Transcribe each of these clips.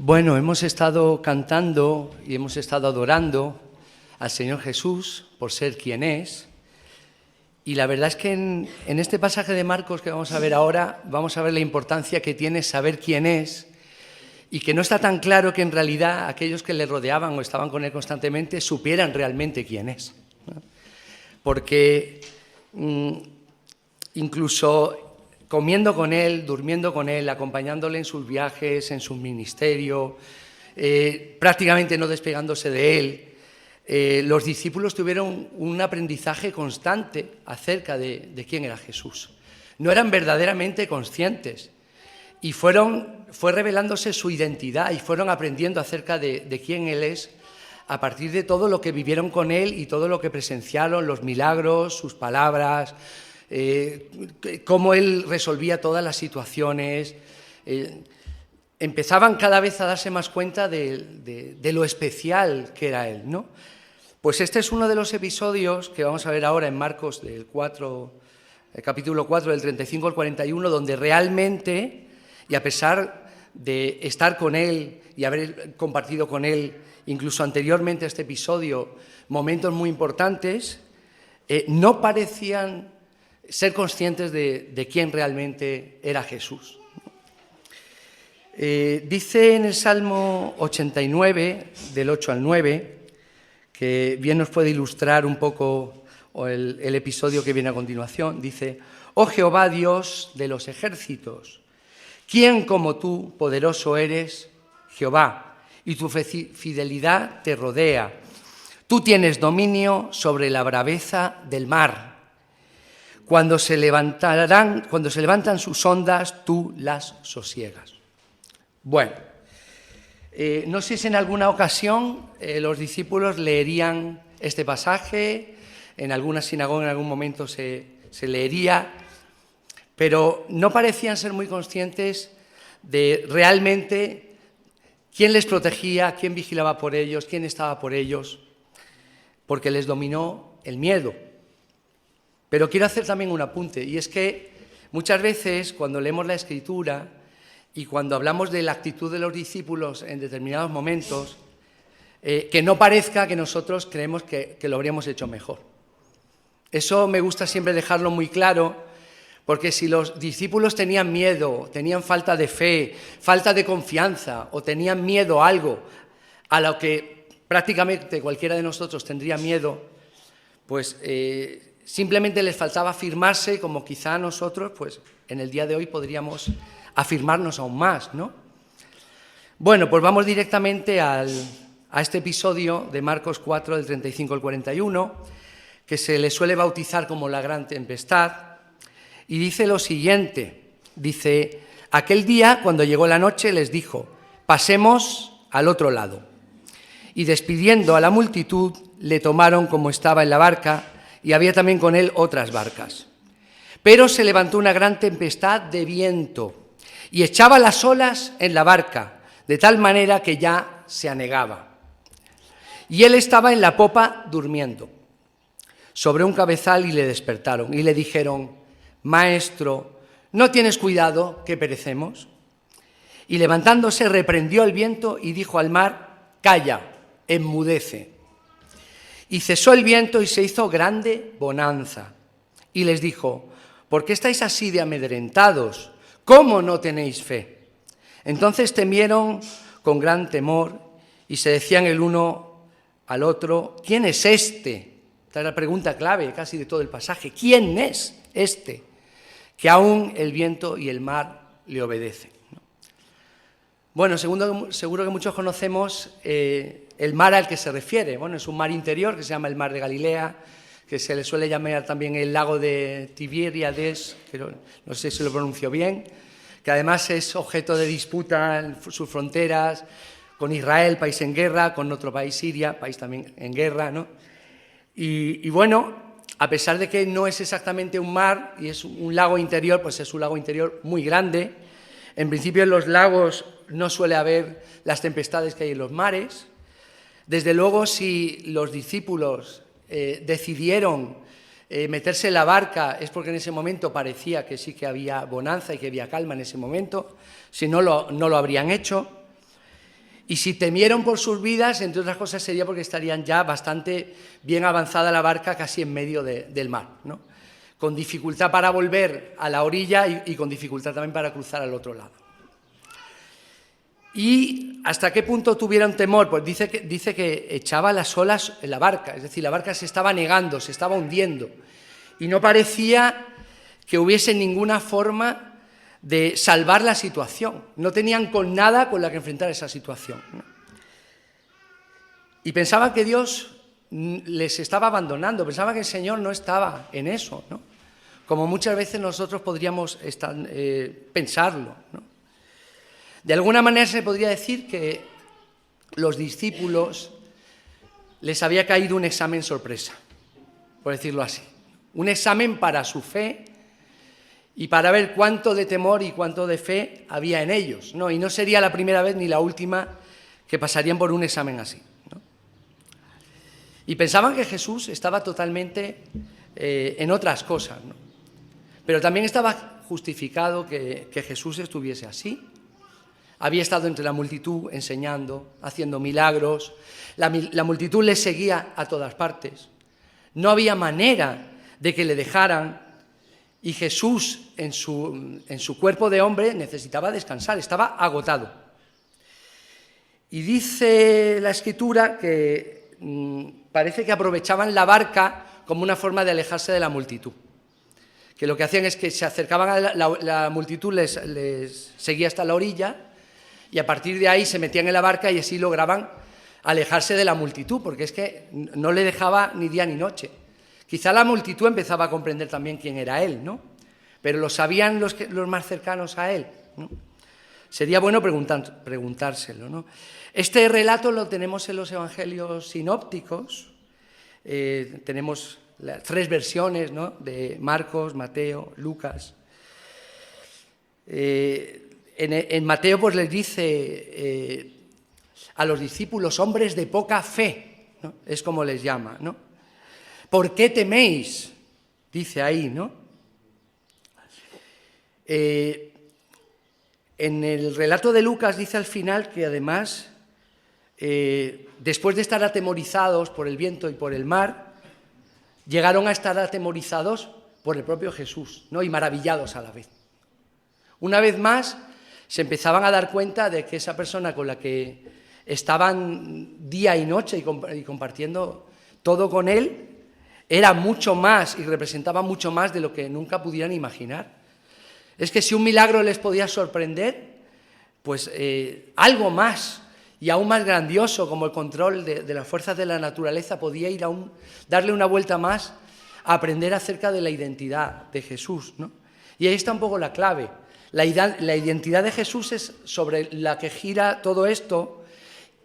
Bueno, hemos estado cantando y hemos estado adorando al Señor Jesús por ser quien es. Y la verdad es que en este pasaje de Marcos que vamos a ver ahora, vamos a ver la importancia que tiene saber quién es y que no está tan claro que en realidad aquellos que le rodeaban o estaban con él constantemente supieran realmente quién es, ¿no? Porque incluso comiendo con él, durmiendo con él, acompañándole en sus viajes, en su ministerio, prácticamente no despegándose de él, los discípulos tuvieron un aprendizaje constante acerca de quién era Jesús. No eran verdaderamente conscientes y fue revelándose su identidad y fueron aprendiendo acerca de quién Él es a partir de todo lo que vivieron con Él y todo lo que presenciaron, los milagros, sus palabras, cómo Él resolvía todas las situaciones. Empezaban cada vez a darse más cuenta de lo especial que era Él, ¿no? Pues este es uno de los episodios que vamos a ver ahora en Marcos del capítulo 4, del 35 al 41, donde realmente, y a pesar de estar con Él y haber compartido con Él, incluso anteriormente a este episodio, momentos muy importantes, no parecían ser conscientes de quién realmente era Jesús. Dice en el Salmo 89, del 8 al 9, que bien nos puede ilustrar un poco el episodio que viene a continuación. Dice: «Oh Jehová, Dios de los ejércitos, ¿quién como tú, poderoso eres, Jehová, y tu fidelidad te rodea? Tú tienes dominio sobre la braveza del mar. Cuando se levantan sus ondas, tú las sosiegas». Bueno, no sé si en alguna ocasión los discípulos leerían este pasaje, en alguna sinagoga en algún momento se leería, pero no parecían ser muy conscientes de realmente quién les protegía, quién vigilaba por ellos, quién estaba por ellos, porque les dominó el miedo. Pero quiero hacer también un apunte, y es que muchas veces cuando leemos la Escritura y cuando hablamos de la actitud de los discípulos en determinados momentos, que no parezca que nosotros creemos que lo habríamos hecho mejor. Eso me gusta siempre dejarlo muy claro, porque si los discípulos tenían miedo, tenían falta de fe, falta de confianza, o tenían miedo a algo a lo que prácticamente cualquiera de nosotros tendría miedo, pues simplemente les faltaba afirmarse, como quizá nosotros, pues en el día de hoy podríamos afirmarnos aún más, ¿no? Bueno, pues vamos directamente a este episodio de Marcos 4, del 35 al 41, que se le suele bautizar como la gran tempestad, y dice lo siguiente, dice: «Aquel día, cuando llegó la noche, les dijo: pasemos al otro lado. Y despidiendo a la multitud, le tomaron como estaba en la barca, y había también con él otras barcas. Pero se levantó una gran tempestad de viento, y echaba las olas en la barca, de tal manera que ya se anegaba. Y él estaba en la popa durmiendo, sobre un cabezal, y le despertaron, y le dijeron: Maestro, ¿no tienes cuidado que perecemos? Y levantándose reprendió el viento y dijo al mar: Calla, enmudece. Y cesó el viento y se hizo grande bonanza. Y les dijo: ¿por qué estáis así de amedrentados? ¿Cómo no tenéis fe? Entonces temieron con gran temor y se decían el uno al otro: ¿quién es este? Esta es la pregunta clave casi de todo el pasaje. ¿Quién es este que aún el viento y el mar le obedecen? Bueno, seguro que muchos conocemos el mar al que se refiere. Bueno, es un mar interior que se llama el Mar de Galilea, que se le suele llamar también el lago de Tiberíades, pero no sé si lo pronuncio bien, que además es objeto de disputa en sus fronteras con Israel, país en guerra, con otro país, Siria, país también en guerra, ¿no? Y bueno, a pesar de que no es exactamente un mar y es un lago interior, pues es un lago interior muy grande. En principio en los lagos no suele haber las tempestades que hay en los mares. Desde luego, si los discípulos decidieron meterse en la barca es porque en ese momento parecía que sí que había bonanza y que había calma en ese momento, si no lo habrían hecho. Y si temieron por sus vidas, entre otras cosas, sería porque estarían ya bastante bien avanzada la barca, casi en medio del mar, ¿no? Con dificultad para volver a la orilla y con dificultad también para cruzar al otro lado. ¿Y hasta qué punto tuvieron temor? Pues dice que echaba las olas en la barca, es decir, la barca se estaba negando, se estaba hundiendo, y no parecía que hubiese ninguna forma de salvar la situación. No tenían con nada con la que enfrentar esa situación, ¿no? Y pensaban que Dios les estaba abandonando, pensaban que el Señor no estaba en eso, ¿no? Como muchas veces nosotros podríamos pensarlo, ¿no? De alguna manera se podría decir que los discípulos les había caído un examen sorpresa, por decirlo así. Un examen para su fe y para ver cuánto de temor y cuánto de fe había en ellos, ¿no? Y no sería la primera vez ni la última que pasarían por un examen así, ¿no? Y pensaban que Jesús estaba totalmente en otras cosas, ¿no? Pero también estaba justificado que Jesús estuviese así. Había estado entre la multitud enseñando, haciendo milagros. La multitud le seguía a todas partes. No había manera de que le dejaran. Y Jesús, en su cuerpo de hombre, necesitaba descansar, estaba agotado. Y dice la Escritura que parece que aprovechaban la barca como una forma de alejarse de la multitud. Que lo que hacían es que se acercaban a la multitud, les seguía hasta la orilla, y a partir de ahí se metían en la barca y así lograban alejarse de la multitud, porque es que no le dejaba ni día ni noche. Quizá la multitud empezaba a comprender también quién era él, ¿no? Pero lo sabían los más cercanos a él, ¿no? Sería bueno preguntárselo, ¿no? Este relato lo tenemos en los evangelios sinópticos. Tenemos las 3 versiones, ¿no? De Marcos, Mateo, Lucas. En Mateo pues les dice a los discípulos, hombres de poca fe, ¿no? Es como les llama, ¿no? ¿Por qué teméis? Dice ahí, ¿no? En el relato de Lucas dice al final que además, después de estar atemorizados por el viento y por el mar, llegaron a estar atemorizados por el propio Jesús, ¿no? Y maravillados a la vez. Una vez más, se empezaban a dar cuenta de que esa persona con la que estaban día y noche y compartiendo todo con él, era mucho más y representaba mucho más de lo que nunca pudieran imaginar. Es que si un milagro les podía sorprender, pues algo más y aún más grandioso como el control de las fuerzas de la naturaleza podía ir aún, darle una vuelta más a aprender acerca de la identidad de Jesús, ¿no? Y ahí está un poco la clave. La identidad de Jesús es sobre la que gira todo esto,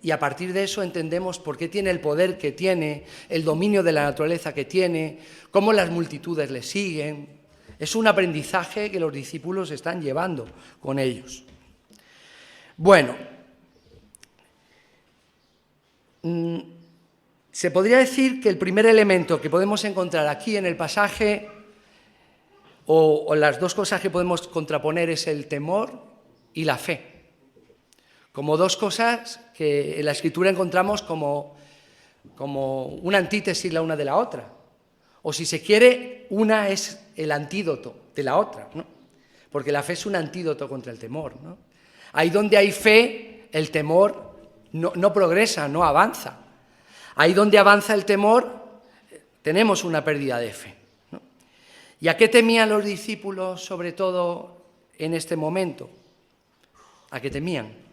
y a partir de eso entendemos por qué tiene el poder que tiene, el dominio de la naturaleza que tiene, cómo las multitudes le siguen. Es un aprendizaje que los discípulos están llevando con ellos. Bueno, se podría decir que el primer elemento que podemos encontrar aquí en el pasaje, o las dos cosas que podemos contraponer, es el temor y la fe, como dos cosas que en la Escritura encontramos como una antítesis la una de la otra, o si se quiere, una es el antídoto de la otra, ¿no? Porque la fe es un antídoto contra el temor, ¿no? Ahí donde hay fe, el temor no progresa, no avanza. Ahí donde avanza el temor, tenemos una pérdida de fe, ¿no? ¿Y a qué temían los discípulos, sobre todo en este momento? ¿A qué temían?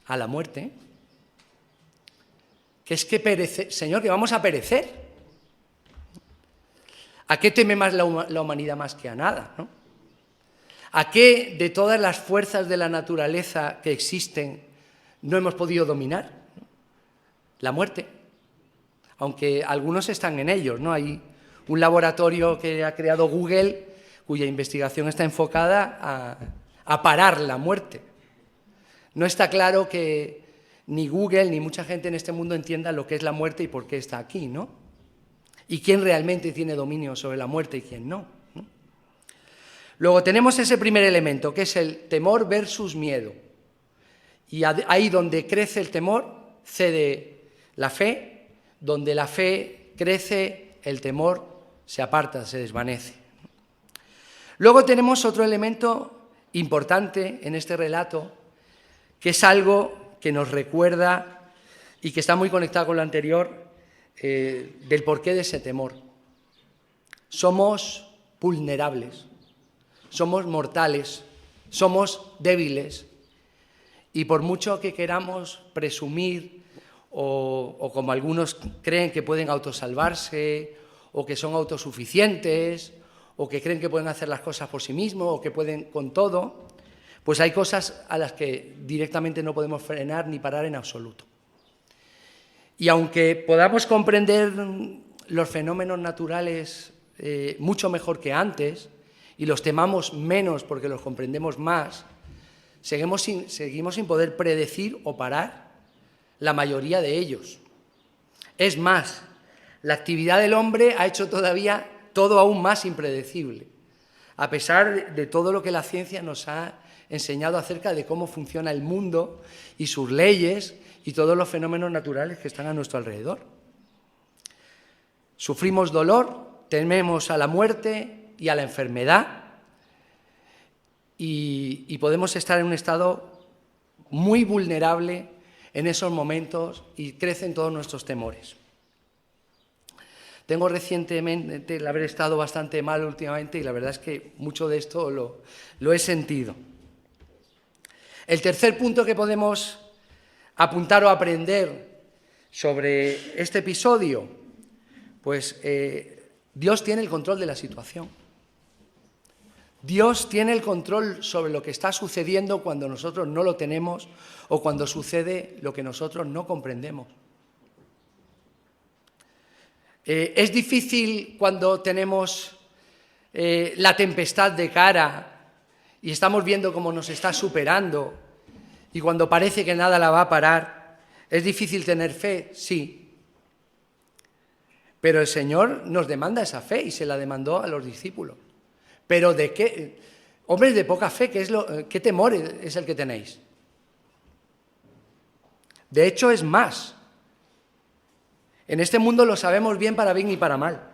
A la muerte. Que es que Señor, que vamos a perecer. ¿A qué teme más la humanidad más que a nada, ¿no? ¿A qué de todas las fuerzas de la naturaleza que existen no hemos podido dominar? La muerte. Aunque algunos están en ellos, ¿no? Hay un laboratorio que ha creado Google cuya investigación está enfocada a parar la muerte. No está claro que ni Google ni mucha gente en este mundo entienda lo que es la muerte y por qué está aquí, ¿no? Y quién realmente tiene dominio sobre la muerte y quién no, ¿no? Luego tenemos ese primer elemento, que es el temor versus miedo. Y ahí donde crece el temor, cede la fe, donde la fe crece, el temor se aparta, se desvanece. Luego tenemos otro elemento importante en este relato, que es algo que nos recuerda y que está muy conectado con lo anterior, del porqué de ese temor. Somos vulnerables, somos mortales, somos débiles, y por mucho que queramos presumir o como algunos creen que pueden autosalvarse o que son autosuficientes o que creen que pueden hacer las cosas por sí mismos o que pueden con todo, pues hay cosas a las que directamente no podemos frenar ni parar en absoluto. Y aunque podamos comprender los fenómenos naturales mucho mejor que antes y los temamos menos porque los comprendemos más, seguimos sin poder predecir o parar la mayoría de ellos. Es más, la actividad del hombre ha hecho todavía todo aún más impredecible, a pesar de todo lo que la ciencia nos ha enseñado acerca de cómo funciona el mundo y sus leyes y todos los fenómenos naturales que están a nuestro alrededor. Sufrimos dolor, tememos a la muerte y a la enfermedad y podemos estar en un estado muy vulnerable en esos momentos y crecen todos nuestros temores. Tengo recientemente el haber estado bastante mal últimamente y la verdad es que mucho de esto lo he sentido. El tercer punto que podemos apuntar o aprender sobre este episodio, pues Dios tiene el control de la situación. Dios tiene el control sobre lo que está sucediendo cuando nosotros no lo tenemos o cuando sucede lo que nosotros no comprendemos. Es difícil cuando tenemos la tempestad de cara y estamos viendo cómo nos está superando y cuando parece que nada la va a parar. ¿Es difícil tener fe? Sí. Pero el Señor nos demanda esa fe y se la demandó a los discípulos. ¿Pero de qué? Hombres de poca fe, ¿qué temor es el que tenéis? De hecho, es más. En este mundo lo sabemos bien para bien y para mal.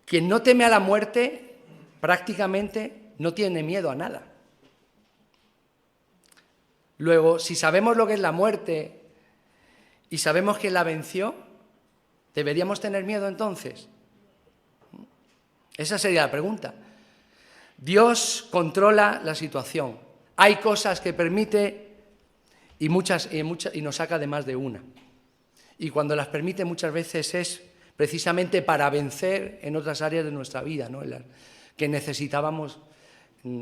Quien no teme a la muerte, prácticamente no tiene miedo a nada. Luego, si sabemos lo que es la muerte y sabemos quién la venció, ¿deberíamos tener miedo entonces? Esa sería la pregunta. Dios controla la situación. Hay cosas que permite y nos saca de más de una. Y cuando las permite muchas veces es precisamente para vencer en otras áreas de nuestra vida, ¿no? Que necesitábamos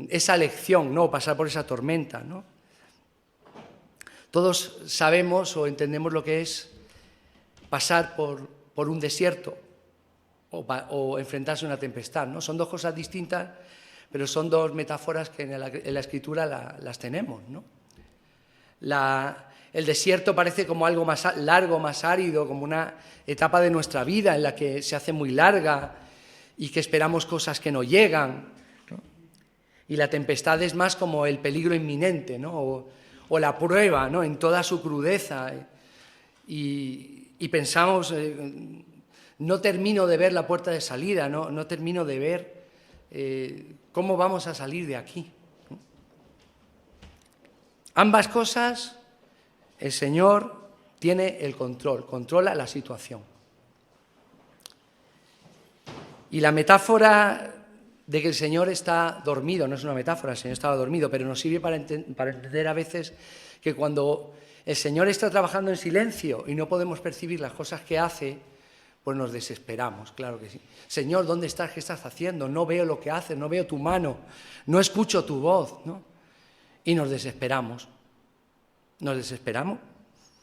esa lección, ¿no? Pasar por esa tormenta, ¿no? Todos sabemos o entendemos lo que es pasar por un desierto o enfrentarse a una tempestad, ¿no? Son dos cosas distintas, pero son dos metáforas que en la Escritura las tenemos, ¿no? El desierto parece como algo más largo, más árido, como una etapa de nuestra vida en la que se hace muy larga y que esperamos cosas que no llegan, ¿no? Y la tempestad es más como el peligro inminente, ¿no? O la prueba, ¿no? En toda su crudeza. Y pensamos, no termino de ver la puerta de salida, no termino de ver cómo vamos a salir de aquí, ¿no? Ambas cosas, el Señor tiene el control, controla la situación. Y la metáfora de que el Señor está dormido, no es una metáfora, el Señor estaba dormido, pero nos sirve para entender a veces que cuando el Señor está trabajando en silencio y no podemos percibir las cosas que hace, pues nos desesperamos, claro que sí. Señor, ¿dónde estás? ¿Qué estás haciendo? No veo lo que haces, no veo tu mano, no escucho tu voz, ¿no? Y nos desesperamos. ¿Nos desesperamos?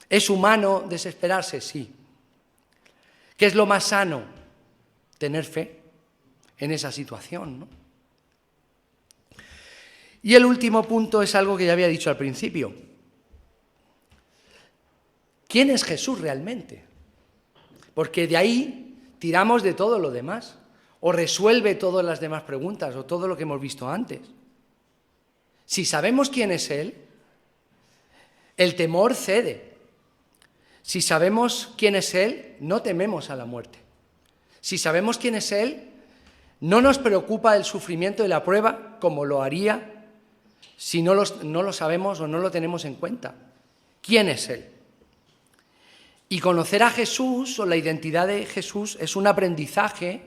¿Es humano desesperarse? Sí. ¿Qué es lo más sano? Tener fe en esa situación, ¿no? Y el último punto es algo que ya había dicho al principio. ¿Quién es Jesús realmente? Porque de ahí tiramos de todo lo demás, o resuelve todas las demás preguntas, o todo lo que hemos visto antes. Si sabemos quién es Él, El temor cede. Si sabemos quién es Él, no tememos a la muerte. Si sabemos quién es Él, no nos preocupa el sufrimiento y la prueba como lo haría si no lo sabemos o no lo tenemos en cuenta. ¿Quién es Él? Y conocer a Jesús o la identidad de Jesús es un aprendizaje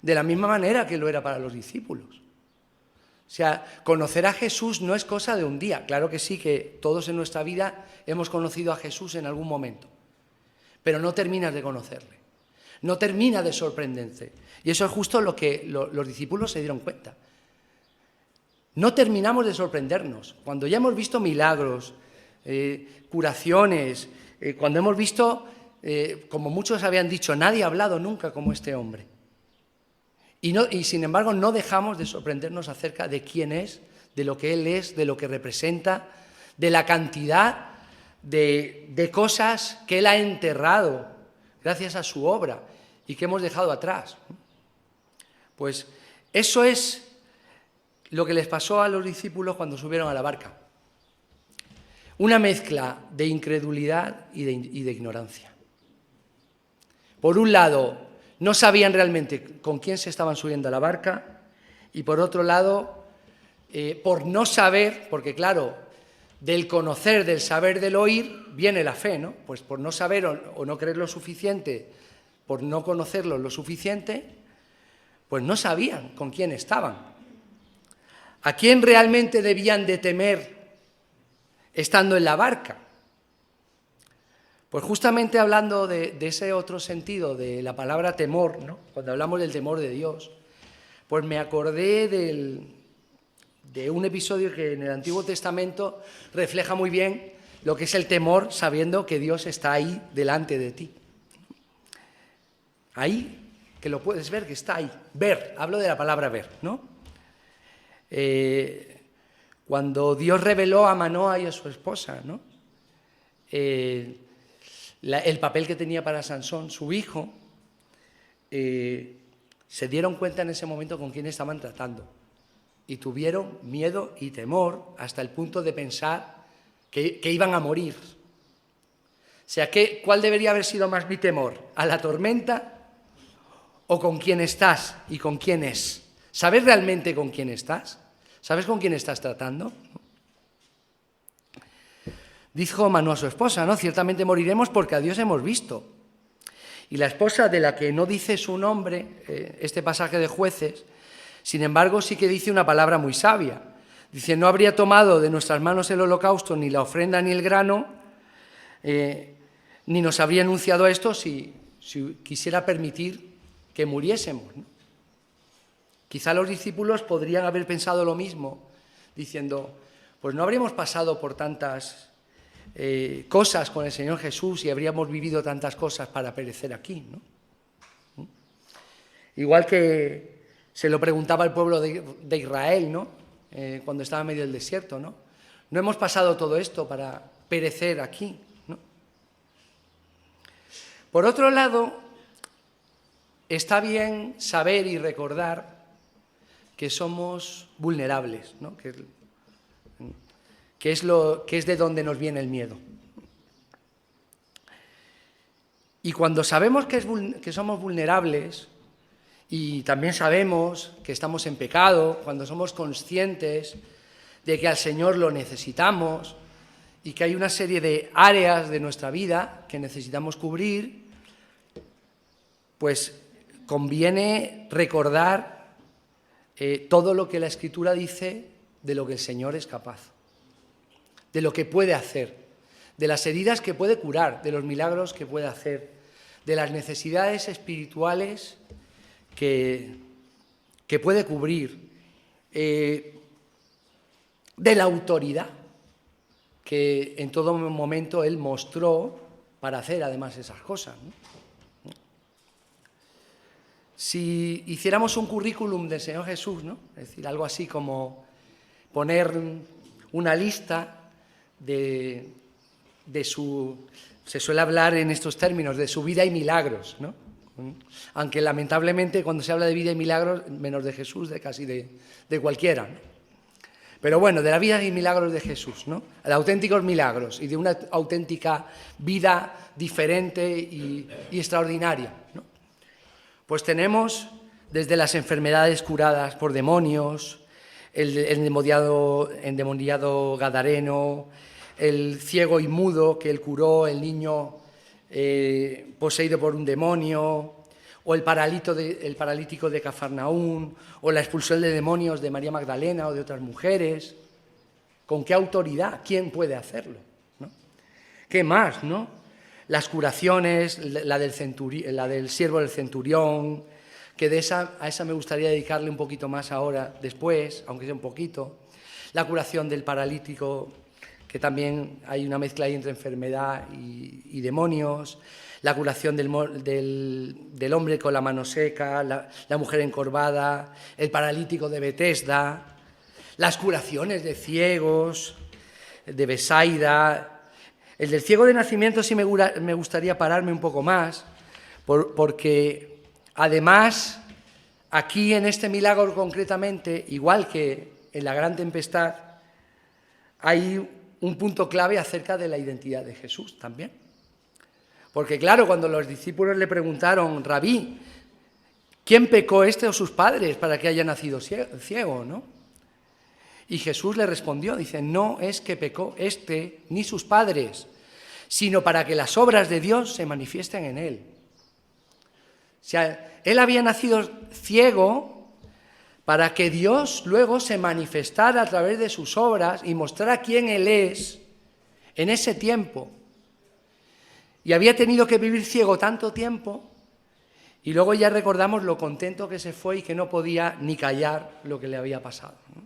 de la misma manera que lo era para los discípulos. O sea, conocer a Jesús no es cosa de un día. Claro que sí, que todos en nuestra vida hemos conocido a Jesús en algún momento, pero no terminas de conocerle, no termina de sorprenderte. Y eso es justo lo que los discípulos se dieron cuenta. No terminamos de sorprendernos. Cuando ya hemos visto milagros, curaciones, cuando hemos visto, como muchos habían dicho, nadie ha hablado nunca como este hombre. Y sin embargo no dejamos de sorprendernos acerca de quién es, de lo que Él es, de lo que representa, de la cantidad de cosas que Él ha enterrado gracias a su obra y que hemos dejado atrás. Pues eso es lo que les pasó a los discípulos cuando subieron a la barca. Una mezcla de incredulidad y de ignorancia. Por un lado, no sabían realmente con quién se estaban subiendo a la barca y por otro lado, por no saber, porque claro, del conocer, del saber, del oír, viene la fe, ¿no? Pues por no saber o no creer lo suficiente, por no conocerlo lo suficiente, pues no sabían con quién estaban. ¿A quién realmente debían de temer estando en la barca? Pues justamente hablando de ese otro sentido, de la palabra temor, ¿no? Cuando hablamos del temor de Dios, pues me acordé de un episodio que en el Antiguo Testamento refleja muy bien lo que es el temor sabiendo que Dios está ahí delante de ti. Ahí, que lo puedes ver, que está ahí. Ver, hablo de la palabra ver, ¿no? Cuando Dios reveló a Manoa y a su esposa, ¿no? El papel que tenía para Sansón, su hijo, se dieron cuenta en ese momento con quién estaban tratando y tuvieron miedo y temor hasta el punto de pensar que iban a morir. O sea, ¿cuál debería haber sido más mi temor? ¿A la tormenta o con quién estás y con quién es? ¿Sabes realmente con quién estás? ¿Sabes con quién estás tratando? Dijo Manoa a su esposa, ¿no? Ciertamente moriremos porque a Dios hemos visto. Y la esposa, de la que no dice su nombre, este pasaje de Jueces, sin embargo sí que dice una palabra muy sabia. Dice, no habría tomado de nuestras manos el holocausto, ni la ofrenda, ni el grano, ni nos habría anunciado esto si quisiera permitir que muriésemos, ¿no? Quizá los discípulos podrían haber pensado lo mismo, diciendo, pues no habríamos pasado por tantas cosas con el Señor Jesús y habríamos vivido tantas cosas para perecer aquí, ¿no? Igual que se lo preguntaba el pueblo de Israel, ¿no? Cuando estaba en medio del desierto, ¿no? No hemos pasado todo esto para perecer aquí, ¿no? Por otro lado, está bien saber y recordar que somos vulnerables, ¿no? Que es de donde nos viene el miedo. Y cuando sabemos que somos vulnerables y también sabemos que estamos en pecado, cuando somos conscientes de que al Señor lo necesitamos y que hay una serie de áreas de nuestra vida que necesitamos cubrir, pues conviene recordar todo lo que la Escritura dice de lo que el Señor es capaz, de lo que puede hacer, de las heridas que puede curar, de los milagros que puede hacer, de las necesidades espirituales que puede cubrir, de la autoridad que en todo momento Él mostró para hacer además esas cosas, ¿no? Si hiciéramos un currículum del Señor Jesús, ¿no? Es decir, algo así como poner una lista de su... Se suele hablar en estos términos de su vida y milagros, ¿no? Aunque lamentablemente cuando se habla de vida y milagros, menos de Jesús, casi de cualquiera, ¿no? Pero bueno, de la vida y milagros de Jesús, ¿no? De auténticos milagros y de una auténtica vida diferente y extraordinaria, ¿no? Pues tenemos desde las enfermedades curadas por demonios, el endemoniado gadareno, el ciego y mudo que él curó, el niño poseído por un demonio, o el paralítico de Cafarnaún, o la expulsión de demonios de María Magdalena o de otras mujeres. ¿Con qué autoridad? ¿Quién puede hacerlo? ¿No? ¿Qué más, no? Las curaciones, la del siervo del centurión, que a esa me gustaría dedicarle un poquito más ahora, después, aunque sea un poquito. La curación del paralítico, que también hay una mezcla ahí entre enfermedad y demonios. La curación del hombre con la mano seca, la mujer encorvada, el paralítico de Betesda, las curaciones de ciegos, de Besaida. El del ciego de nacimiento sí me gustaría pararme un poco más, porque además aquí en este milagro concretamente, igual que en la gran tempestad, hay un punto clave acerca de la identidad de Jesús también. Porque claro, cuando los discípulos le preguntaron, Rabí, ¿quién pecó, este o sus padres, para que haya nacido ciego, ¿no? Y Jesús le respondió, dice, no es que pecó este ni sus padres, sino para que las obras de Dios se manifiesten en él. O sea, él había nacido ciego para que Dios luego se manifestara a través de sus obras y mostrara quién él es en ese tiempo. Y había tenido que vivir ciego tanto tiempo, y luego ya recordamos lo contento que se fue y que no podía ni callar lo que le había pasado, ¿no?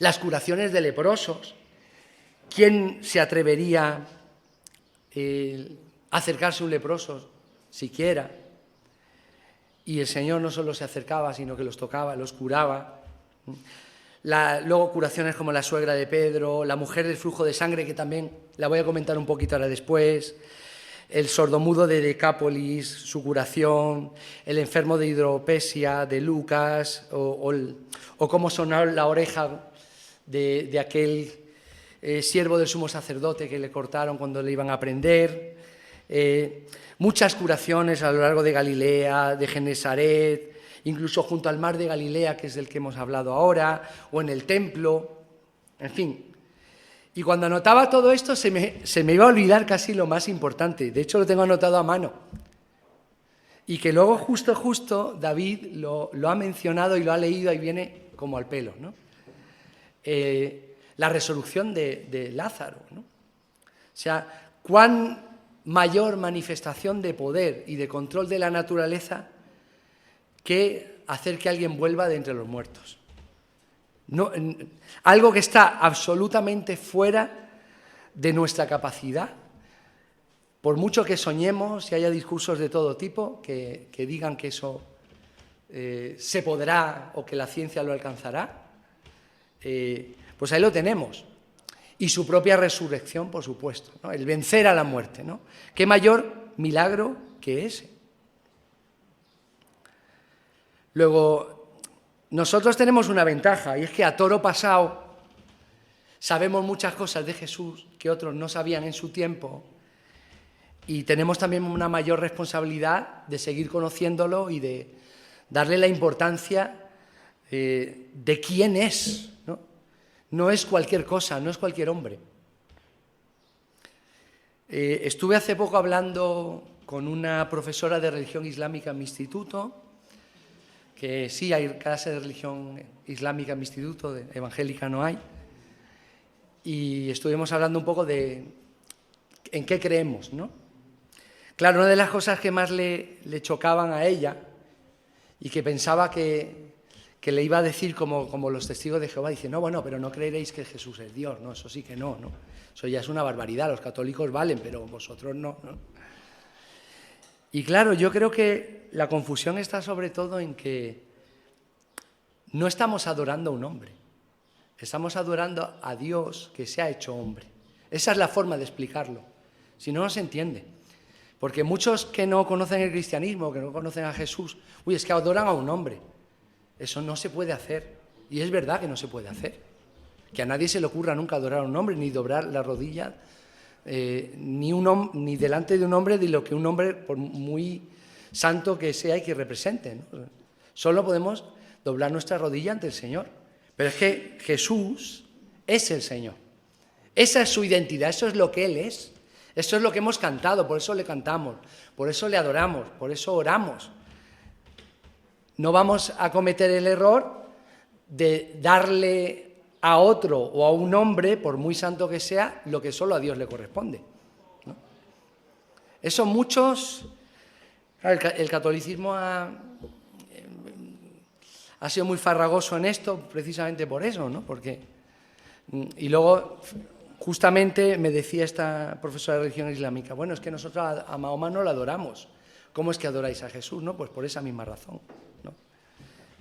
Las curaciones de leprosos. ¿Quién se atrevería a acercarse a un leproso siquiera? Y el Señor no solo se acercaba, sino que los tocaba, los curaba. Luego curaciones como la suegra de Pedro, la mujer del flujo de sangre, que también la voy a comentar un poquito ahora después, el sordomudo de Decápolis, su curación, el enfermo de hidropesia de Lucas, o cómo sonó la oreja de aquel siervo del sumo sacerdote que le cortaron cuando le iban a prender. Muchas curaciones a lo largo de Galilea, de Genesaret, incluso junto al mar de Galilea, que es del que hemos hablado ahora, o en el templo, en fin. Y cuando anotaba todo esto se me iba a olvidar casi lo más importante. De hecho, lo tengo anotado a mano. Y que luego justo David lo ha mencionado y lo ha leído y viene como al pelo, ¿no? La resurrección de Lázaro, ¿no? O sea, cuán mayor manifestación de poder y de control de la naturaleza que hacer que alguien vuelva de entre los muertos. No, algo que está absolutamente fuera de nuestra capacidad. Por mucho que soñemos y haya discursos de todo tipo que digan que eso se podrá o que la ciencia lo alcanzará, pues ahí lo tenemos. Y su propia resurrección, por supuesto, ¿no? El vencer a la muerte, ¿no? ¿Qué mayor milagro que ese? Luego, nosotros tenemos una ventaja, y es que a toro pasado sabemos muchas cosas de Jesús que otros no sabían en su tiempo, y tenemos también una mayor responsabilidad de seguir conociéndolo y de darle la importancia de quién es, ¿no? No es cualquier cosa, no es cualquier hombre. Estuve hace poco hablando con una profesora de religión islámica en mi instituto, que sí hay clase de religión islámica en mi instituto, de evangélica no hay, y estuvimos hablando un poco de en qué creemos, ¿no? Claro, una de las cosas que más le chocaban a ella y que pensaba que le iba a decir como los testigos de Jehová, dice, no, bueno, pero no creeréis que Jesús es Dios, ¿no? Eso sí que no, ¿no? Eso ya es una barbaridad, los católicos valen, pero vosotros no, ¿no? Y claro, yo creo que la confusión está sobre todo en que no estamos adorando a un hombre, estamos adorando a Dios que se ha hecho hombre. Esa es la forma de explicarlo, si no, no se entiende. Porque muchos que no conocen el cristianismo, que no conocen a Jesús, es que adoran a un hombre. Eso no se puede hacer. Y es verdad que no se puede hacer. Que a nadie se le ocurra nunca adorar a un hombre, ni doblar la rodilla, ni delante de un hombre, de lo que un hombre, por muy santo que sea y que represente, ¿no? Solo podemos doblar nuestra rodilla ante el Señor. Pero es que Jesús es el Señor. Esa es su identidad, eso es lo que Él es. Eso es lo que hemos cantado, por eso le cantamos, por eso le adoramos, por eso oramos. No vamos a cometer el error de darle a otro o a un hombre, por muy santo que sea, lo que solo a Dios le corresponde, ¿no? Eso muchos... El catolicismo ha sido muy farragoso en esto, precisamente por eso, ¿no? Porque, y luego, justamente me decía esta profesora de religión islámica, bueno, es que nosotros a Mahoma no lo adoramos. ¿Cómo es que adoráis a Jesús? No, pues por esa misma razón, ¿no?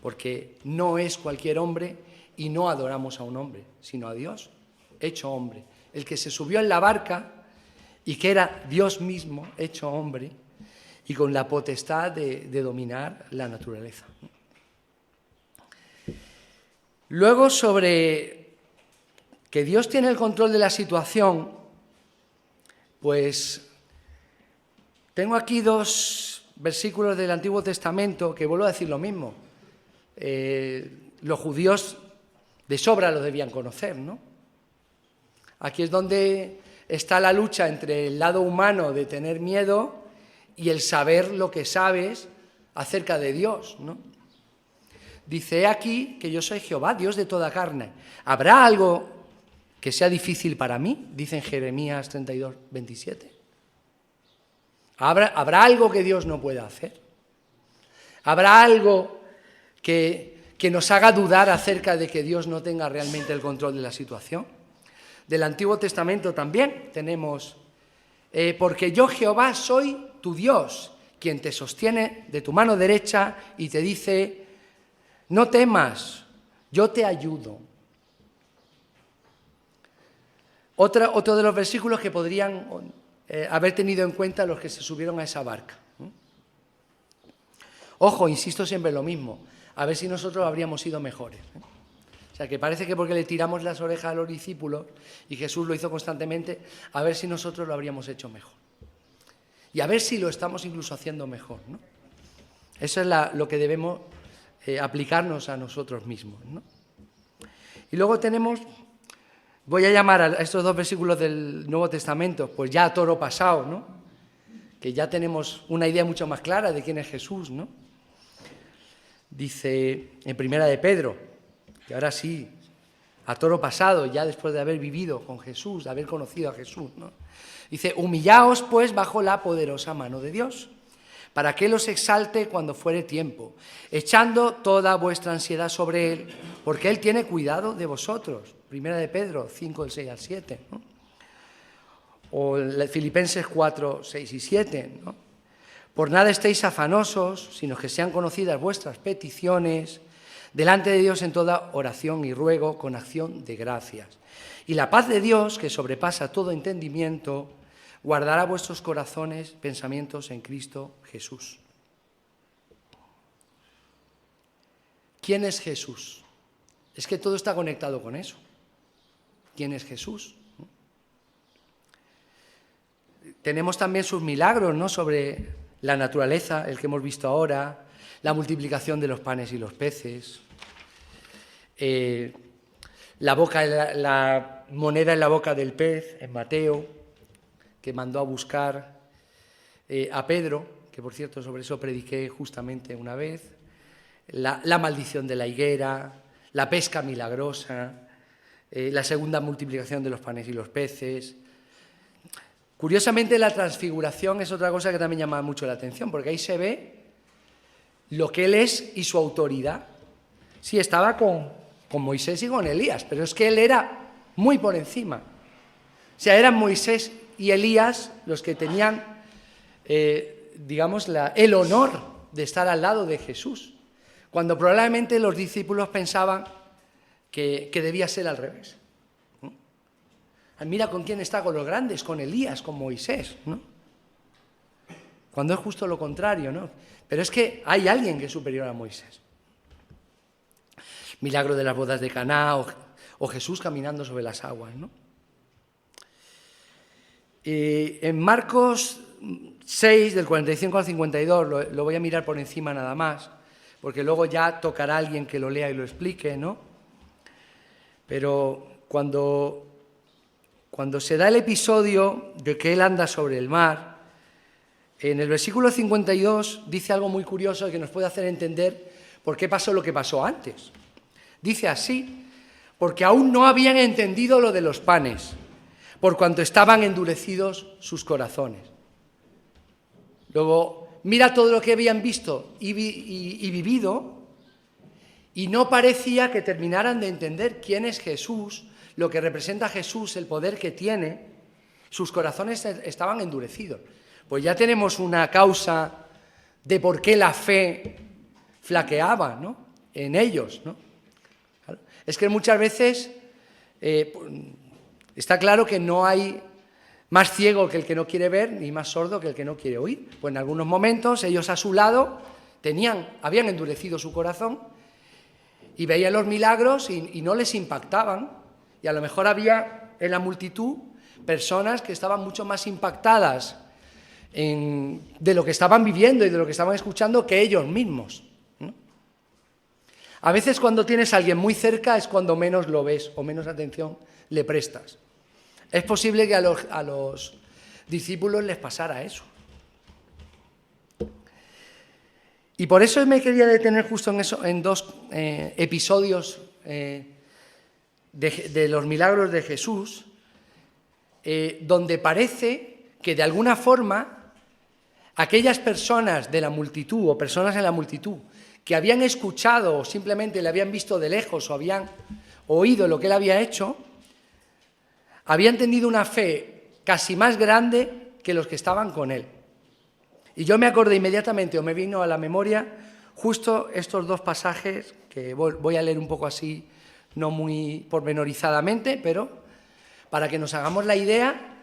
Porque no es cualquier hombre y no adoramos a un hombre, sino a Dios hecho hombre. El que se subió en la barca y que era Dios mismo hecho hombre y con la potestad de dominar la naturaleza. Luego, sobre que Dios tiene el control de la situación, pues tengo aquí 2 versículos del Antiguo Testamento que vuelvo a decir lo mismo. Los judíos de sobra lo debían conocer, ¿no? Aquí es donde está la lucha entre el lado humano de tener miedo y el saber lo que sabes acerca de Dios, ¿no? Dice aquí que yo soy Jehová, Dios de toda carne. ¿Habrá algo que sea difícil para mí? Dice en Jeremías 32, 27. ¿Habrá algo que Dios no pueda hacer? ¿Habrá algo que nos haga dudar acerca de que Dios no tenga realmente el control de la situación? Del Antiguo Testamento también tenemos, porque yo Jehová soy tu Dios, quien te sostiene de tu mano derecha y te dice, no temas, yo te ayudo. Otro de los versículos que podrían haber tenido en cuenta los que se subieron a esa barca. Ojo, insisto siempre en lo mismo, a ver si nosotros habríamos sido mejores. O sea, que parece que porque le tiramos las orejas a los discípulos, y Jesús lo hizo constantemente, a ver si nosotros lo habríamos hecho mejor. Y a ver si lo estamos incluso haciendo mejor, ¿no? Eso es lo que debemos aplicarnos a nosotros mismos, ¿no? Y luego tenemos, voy a llamar a estos 2 versículos del Nuevo Testamento, pues ya a toro pasado, ¿no? Que ya tenemos una idea mucho más clara de quién es Jesús, ¿no? Dice en Primera de Pedro, y ahora sí, a toro pasado, ya después de haber vivido con Jesús, de haber conocido a Jesús, ¿no? Dice, humillaos pues bajo la poderosa mano de Dios, para que Él os exalte cuando fuere tiempo, echando toda vuestra ansiedad sobre Él, porque Él tiene cuidado de vosotros. Primera de Pedro 5, del 6 al 7, ¿no? O Filipenses 4, 6 y 7, ¿no? Por nada estéis afanosos, sino que sean conocidas vuestras peticiones delante de Dios en toda oración y ruego con acción de gracias. Y la paz de Dios, que sobrepasa todo entendimiento, guardará vuestros corazones, pensamientos en Cristo Jesús. ¿Quién es Jesús? Es que todo está conectado con eso. ¿Quién es Jesús? Tenemos también sus milagros, ¿no? Sobre la naturaleza, el que hemos visto ahora, la multiplicación de los panes y los peces, la moneda en la boca del pez, en Mateo, que mandó a buscar a Pedro, que por cierto sobre eso prediqué justamente una vez, la maldición de la higuera, la pesca milagrosa, la segunda multiplicación de los panes y los peces. Curiosamente, la transfiguración es otra cosa que también llama mucho la atención, porque ahí se ve lo que Él es y su autoridad. Sí, estaba con Moisés y con Elías, pero es que Él era muy por encima. O sea, eran Moisés y Elías los que tenían, digamos, el honor de estar al lado de Jesús, cuando probablemente los discípulos pensaban que debía ser al revés. Mira con quién está, con los grandes, con Elías, con Moisés, ¿no? Cuando es justo lo contrario, ¿no? Pero es que hay alguien que es superior a Moisés. milagro de las bodas de Caná o Jesús caminando sobre las aguas, ¿no? En Marcos 6, del 45 al 52, lo voy a mirar por encima nada más, porque luego ya tocará a alguien que lo lea y lo explique, ¿no? Pero cuando se da el episodio de que él anda sobre el mar, en el versículo 52 dice algo muy curioso que nos puede hacer entender por qué pasó lo que pasó antes. Dice así: porque aún no habían entendido lo de los panes, por cuanto estaban endurecidos sus corazones. Luego, mira todo lo que habían visto y vivido, y no parecía que terminaran de entender quién es Jesús, lo que representa Jesús, el poder que tiene. Sus corazones estaban endurecidos. Pues ya tenemos una causa de por qué la fe flaqueaba, ¿no?, en ellos, ¿no? Es que muchas veces está claro que no hay más ciego que el que no quiere ver, ni más sordo que el que no quiere oír. Pues en algunos momentos ellos a su lado habían endurecido su corazón y veían los milagros y no les impactaban. Y a lo mejor había en la multitud personas que estaban mucho más impactadas de lo que estaban viviendo y de lo que estaban escuchando que ellos mismos, ¿no? A veces cuando tienes a alguien muy cerca es cuando menos lo ves o menos atención le prestas. Es posible que a los discípulos les pasara eso. Y por eso me quería detener justo en eso, en dos episodios de los milagros de Jesús, donde parece que de alguna forma aquellas personas de la multitud o personas en la multitud que habían escuchado o simplemente le habían visto de lejos o habían oído lo que él había hecho, habían tenido una fe casi más grande que los que estaban con él. Y yo me acordé inmediatamente, o me vino a la memoria, justo estos dos pasajes, que voy a leer un poco así, no muy pormenorizadamente, pero para que nos hagamos la idea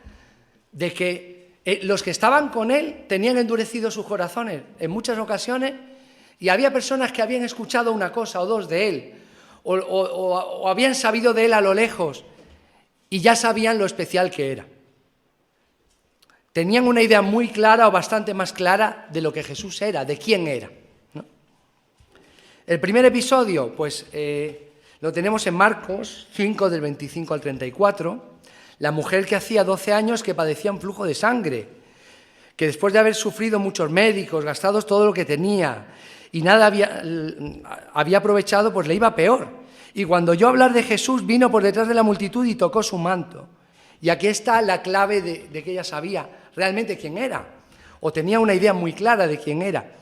de que los que estaban con él tenían endurecidos sus corazones en muchas ocasiones, y había personas que habían escuchado una cosa o dos de él, o habían sabido de él a lo lejos, y ya sabían lo especial que era. Tenían una idea muy clara o bastante más clara de lo que Jesús era, de quién era, ¿no? El primer episodio, pues lo tenemos en Marcos 5, del 25 al 34, la mujer que hacía 12 años que padecía un flujo de sangre, que después de haber sufrido muchos médicos, gastados todo lo que tenía, y nada había aprovechado, pues le iba peor. Y cuando oyó hablar de Jesús, vino por detrás de la multitud y tocó su manto. Y aquí está la clave de que ella sabía realmente quién era, o tenía una idea muy clara de quién era.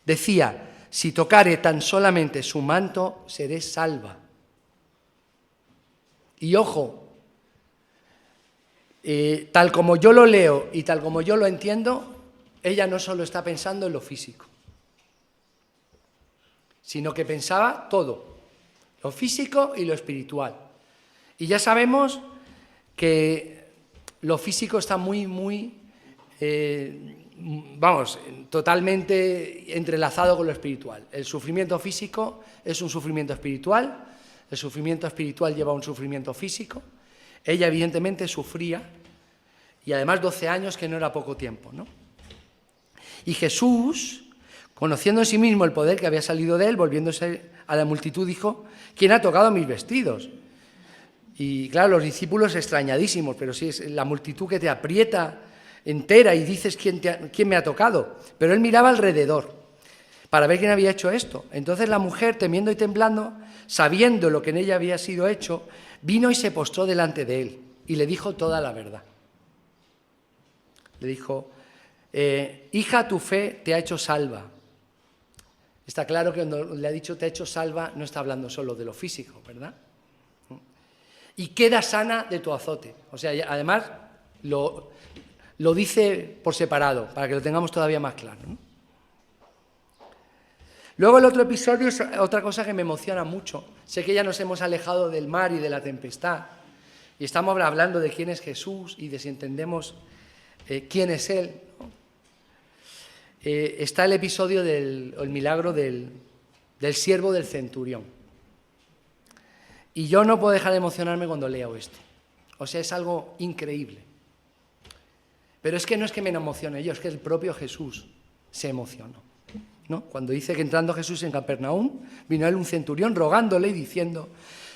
Decía: si tocare tan solamente su manto, seré salva. Y ojo, tal como yo lo leo y tal como yo lo entiendo, ella no solo está pensando en lo físico, sino que pensaba todo, lo físico y lo espiritual. Y ya sabemos que lo físico está totalmente entrelazado con lo espiritual. El sufrimiento físico es un sufrimiento espiritual, el sufrimiento espiritual lleva a un sufrimiento físico. Ella evidentemente sufría, y además 12 años, que no era poco tiempo, ¿no? Y Jesús, conociendo en sí mismo el poder que había salido de él, volviéndose a la multitud, dijo: ¿quién ha tocado mis vestidos? Y claro, los discípulos extrañadísimos, pero si es la multitud que te aprieta entera y dices ¿quién me ha tocado? Pero él miraba alrededor para ver quién había hecho esto. Entonces la mujer, temiendo y temblando, sabiendo lo que en ella había sido hecho, vino y se postró delante de él y le dijo toda la verdad. Le dijo: hija, tu fe te ha hecho salva. Está claro que cuando le ha dicho te ha hecho salva, no está hablando solo de lo físico, ¿verdad? Y queda sana de tu azote. O sea, además lo dice por separado, para que lo tengamos todavía más claro, ¿no? Luego el otro episodio es otra cosa que me emociona mucho. Sé que ya nos hemos alejado del mar y de la tempestad, y estamos hablando de quién es Jesús y de si entendemos quién es Él, ¿no? Está el episodio del milagro del siervo del centurión. Y yo no puedo dejar de emocionarme cuando leo esto. O sea, es algo increíble. Pero es que no es que me emocione yo, es que el propio Jesús se emocionó, ¿no? Cuando dice que entrando Jesús en Capernaum, vino a él un centurión rogándole y diciendo: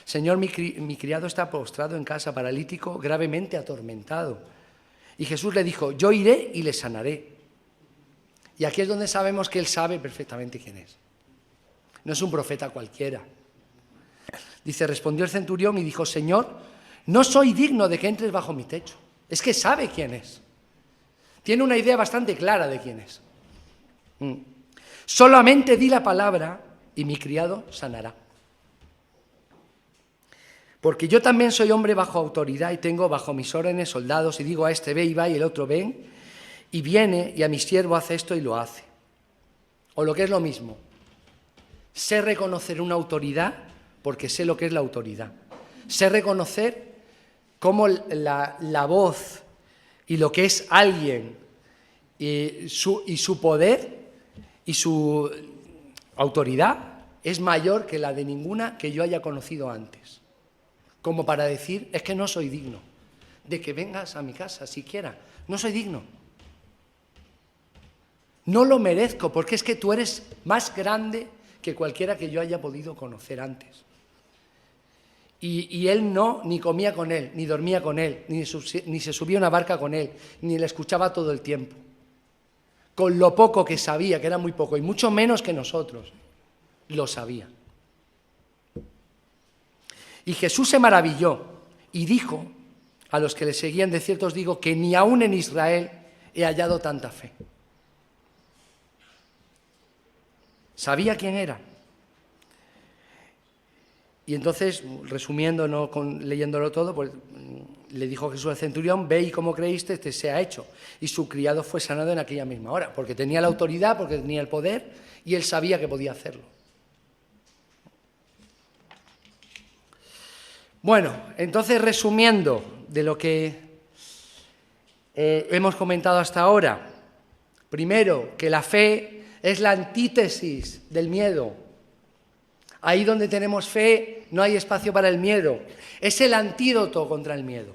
Señor, mi criado está postrado en casa, paralítico, gravemente atormentado. Y Jesús le dijo: yo iré y le sanaré. Y aquí es donde sabemos que él sabe perfectamente quién es. No es un profeta cualquiera. Dice: respondió el centurión y dijo: Señor, no soy digno de que entres bajo mi techo. Es que sabe quién es. Tiene una idea bastante clara de quién es. Solamente di la palabra y mi criado sanará. Porque yo también soy hombre bajo autoridad y tengo bajo mis órdenes soldados, y digo a este ve y va y el otro ven y viene, y a mi siervo hace esto y lo hace. O lo que es lo mismo, sé reconocer una autoridad porque sé lo que es la autoridad. Sé reconocer cómo la voz y lo que es alguien y su poder y su autoridad es mayor que la de ninguna que yo haya conocido antes. Como para decir: es que no soy digno de que vengas a mi casa siquiera. No soy digno. No lo merezco, porque es que tú eres más grande que cualquiera que yo haya podido conocer antes. Y él no, ni comía con él, ni dormía con él, ni se subía a una barca con él, ni le escuchaba todo el tiempo. Con lo poco que sabía, que era muy poco, y mucho menos que nosotros, lo sabía. Y Jesús se maravilló y dijo a los que le seguían: de cierto os digo que ni aún en Israel he hallado tanta fe. Sabía quién era. Y entonces, resumiendo, no leyéndolo todo, pues le dijo Jesús al centurión: ve y como creíste, te sea hecho. Y su criado fue sanado en aquella misma hora, porque tenía la autoridad, porque tenía el poder, y él sabía que podía hacerlo. Bueno, entonces, resumiendo de lo que hemos comentado hasta ahora, primero, que la fe es la antítesis del miedo. Ahí donde tenemos fe no hay espacio para el miedo. Es el antídoto contra el miedo.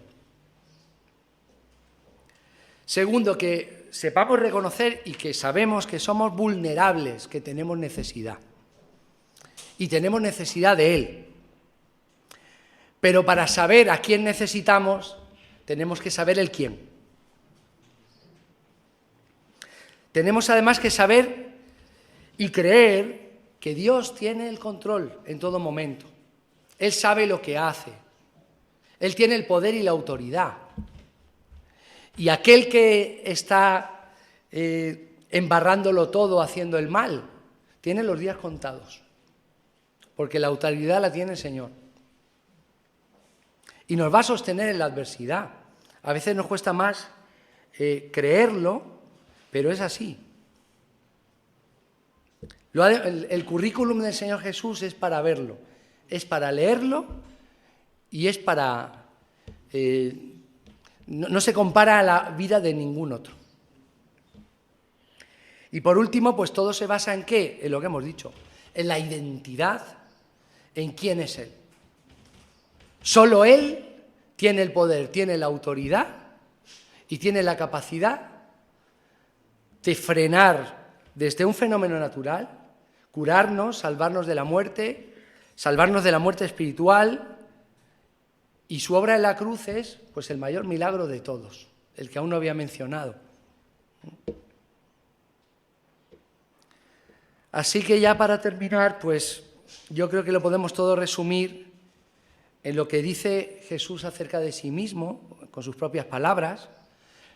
Segundo, que sepamos reconocer y que sabemos que somos vulnerables, que tenemos necesidad. Y tenemos necesidad de Él. Pero para saber a quién necesitamos, tenemos que saber el quién. Tenemos además que saber y creer que Dios tiene el control en todo momento. Él sabe lo que hace. Él tiene el poder y la autoridad. Y aquel que está embarrándolo todo, haciendo el mal, tiene los días contados. Porque la autoridad la tiene el Señor. Y nos va a sostener en la adversidad. A veces nos cuesta más creerlo, pero es así. El currículum del Señor Jesús es para verlo, es para leerlo y es para... no se compara a la vida de ningún otro. Y por último, pues todo se basa en ¿qué? En lo que hemos dicho, en la identidad, en quién es Él. Solo Él tiene el poder, tiene la autoridad y tiene la capacidad de frenar desde un fenómeno natural, curarnos, salvarnos de la muerte espiritual, y su obra en la cruz es pues el mayor milagro de todos, el que aún no había mencionado. Así que ya para terminar, pues yo creo que lo podemos todo resumir en lo que dice Jesús acerca de sí mismo, con sus propias palabras.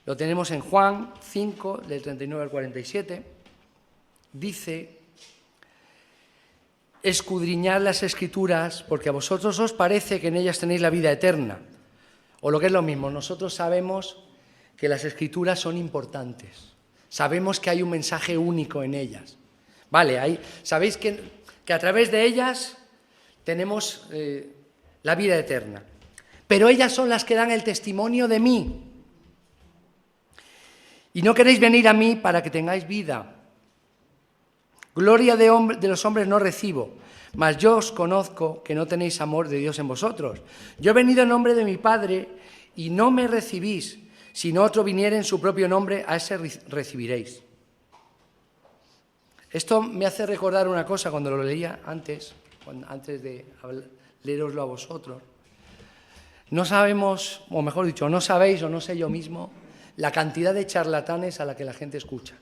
Lo tenemos en Juan 5, del 39 al 47. Dice: escudriñad las Escrituras, porque a vosotros os parece que en ellas tenéis la vida eterna. O lo que es lo mismo, nosotros sabemos que las Escrituras son importantes. Sabemos que hay un mensaje único en ellas. Vale, sabéis que a través de ellas tenemos la vida eterna. Pero ellas son las que dan el testimonio de mí. Y no queréis venir a mí para que tengáis vida. Gloria de los hombres no recibo, mas yo os conozco que no tenéis amor de Dios en vosotros. Yo he venido en nombre de mi Padre y no me recibís. Si no otro viniere en su propio nombre, a ese recibiréis. Esto me hace recordar una cosa cuando lo leía antes de leeroslo a vosotros. No sabemos, o mejor dicho, no sabéis o no sé yo mismo, la cantidad de charlatanes a la que la gente escucha.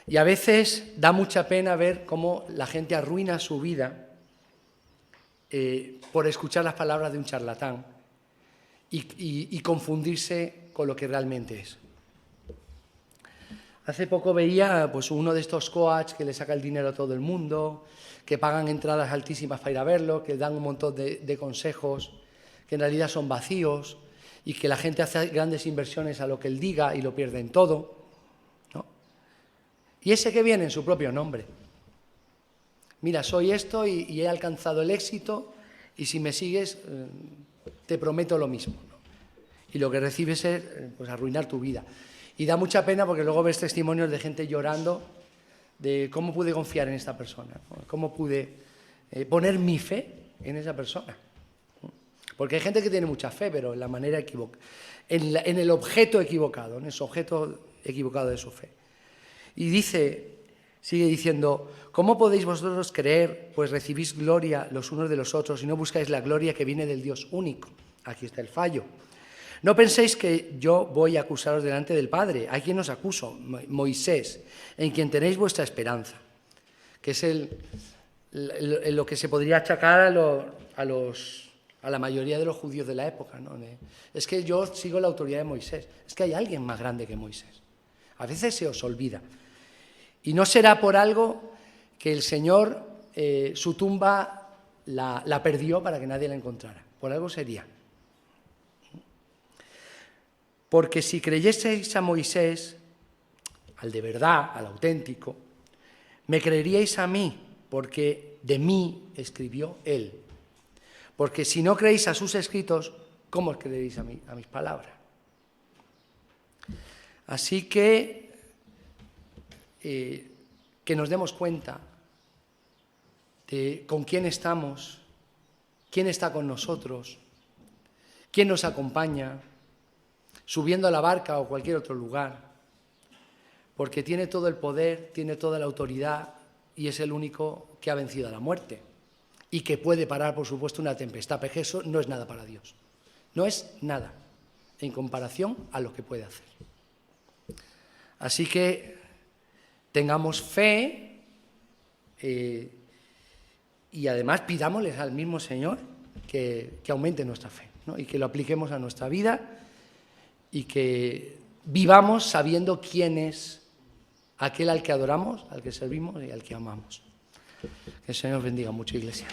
Y a veces da mucha pena ver cómo la gente arruina su vida por escuchar las palabras de un charlatán y confundirse con lo que realmente es. Hace poco veía pues, uno de estos coaches que le saca el dinero a todo el mundo, que pagan entradas altísimas para ir a verlo, que dan un montón de consejos que en realidad son vacíos y que la gente hace grandes inversiones a lo que él diga y lo pierde en todo, ¿no? Y ese que viene en su propio nombre. Mira, soy esto y he alcanzado el éxito y si me sigues te prometo lo mismo, ¿no? Y lo que recibes es pues, arruinar tu vida. Y da mucha pena porque luego ves testimonios de gente llorando de cómo pude confiar en esta persona, ¿no? Cómo pude poner mi fe en esa persona. Porque hay gente que tiene mucha fe, pero en la manera equivocada, en el objeto equivocado, en ese objeto equivocado de su fe. Y sigue diciendo, ¿cómo podéis vosotros creer, pues recibís gloria los unos de los otros y no buscáis la gloria que viene del Dios único? Aquí está el fallo. No penséis que yo voy a acusaros delante del Padre. ¿A quién os acuso? Moisés, en quien tenéis vuestra esperanza, que es lo que se podría achacar a la mayoría de los judíos de la época, ¿no? Es que yo sigo la autoridad de Moisés. Es que hay alguien más grande que Moisés. A veces se os olvida. Y no será por algo que el Señor su tumba la perdió para que nadie la encontrara. Por algo sería. Porque si creyeseis a Moisés, al de verdad, al auténtico, me creeríais a mí, porque de mí escribió él. Porque si no creéis a sus escritos, ¿cómo os creeréis a mis palabras? Así que nos demos cuenta de con quién estamos, quién está con nosotros, quién nos acompaña, subiendo a la barca o cualquier otro lugar, porque tiene todo el poder, tiene toda la autoridad y es el único que ha vencido a la muerte y que puede parar, por supuesto, una tempestad, porque eso no es nada para Dios. No es nada en comparación a lo que puede hacer. Así que tengamos fe y además pidámosles al mismo Señor que aumente nuestra fe, ¿no? Y que lo apliquemos a nuestra vida y que vivamos sabiendo quién es aquel al que adoramos, al que servimos y al que amamos. Que el Señor bendiga mucho, Iglesia.